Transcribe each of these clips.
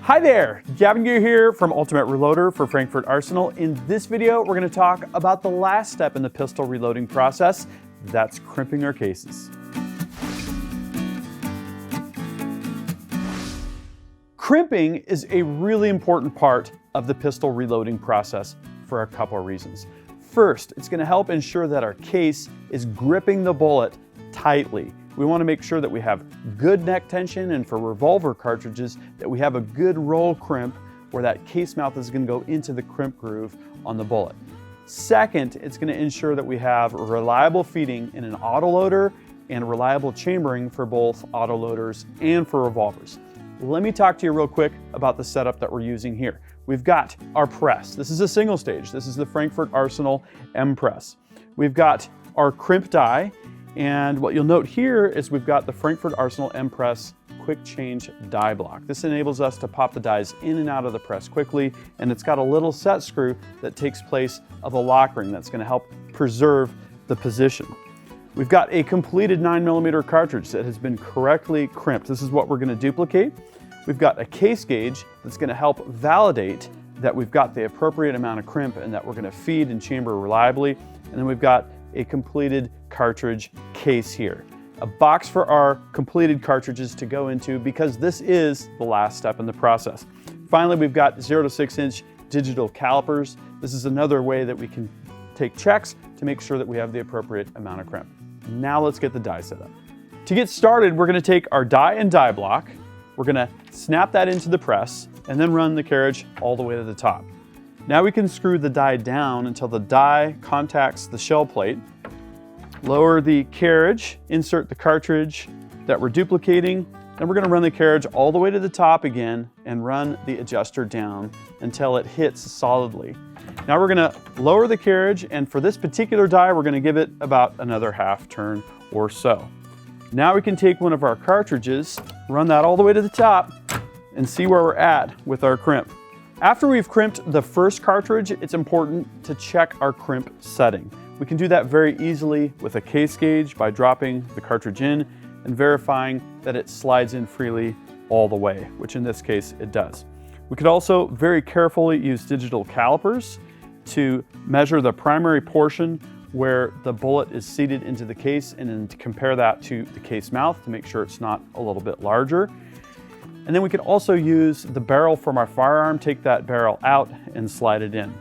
Hi there, Gavin Gear here from Ultimate Reloader for Frankfurt Arsenal. In this video, we're going to talk about the last step in the pistol reloading process. That's crimping our cases. Crimping is a really important part of the pistol reloading process for a couple of reasons. First, it's going to help ensure that our case is gripping the bullet tightly. We want to make sure that we have good neck tension, and for revolver cartridges that we have a good roll crimp where that case mouth is going to go into the crimp groove on the bullet. Second, it's going to ensure that we have reliable feeding in an autoloader and reliable chambering for both autoloaders and for revolvers. Let me talk to you real quick about the setup that we're using here. We've got our press. This is a single stage. This is the Frankfurt Arsenal M press. We've got our crimp die. And what you'll note here is we've got the Frankfurt Arsenal M Press quick change die block. This enables us to pop the dies in and out of the press quickly, and it's got a little set screw that takes place of a lock ring that's going to help preserve the position. We've got a completed 9mm cartridge that has been correctly crimped. This is what we're going to duplicate. We've got a case gauge that's going to help validate that we've got the appropriate amount of crimp and that we're going to feed and chamber reliably. And then we've got a completed cartridge case here. A box for our completed cartridges to go into because this is the last step in the process. Finally, we've got 0 to 6 inch digital calipers. This is another way that we can take checks to make sure that we have the appropriate amount of crimp. Now let's get the die set up. To get started, we're going to take our die and die block. We're going to snap that into the press and then run the carriage all the way to the top. Now we can screw the die down until the die contacts the shell plate. Lower the carriage, insert the cartridge that we're duplicating, then we're going to run the carriage all the way to the top again and run the adjuster down until it hits solidly. Now we're going to lower the carriage, and for this particular die we're going to give it about another half turn or so. Now we can take one of our cartridges, run that all the way to the top, and see where we're at with our crimp. After we've crimped the first cartridge, it's important to check our crimp setting. We can do that very easily with a case gauge by dropping the cartridge in and verifying that it slides in freely all the way, which in this case it does. We could also very carefully use digital calipers to measure the primary portion where the bullet is seated into the case and then to compare that to the case mouth to make sure it's not a little bit larger. And then we can also use the barrel from our firearm, take that barrel out and slide it in.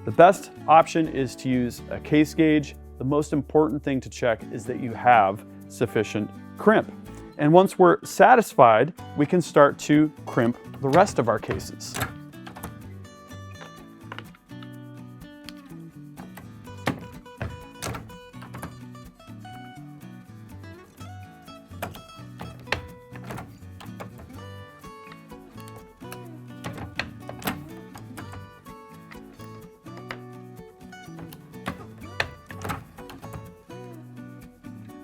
The best option is to use a case gauge. The most important thing to check is that you have sufficient crimp. And once we're satisfied, we can start to crimp the rest of our cases.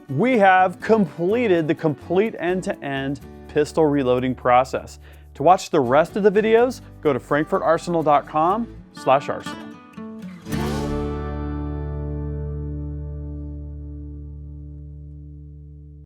We have completed the complete end-to-end pistol reloading process. To watch the rest of the videos, go to frankfurtarsenal.com/arsenal.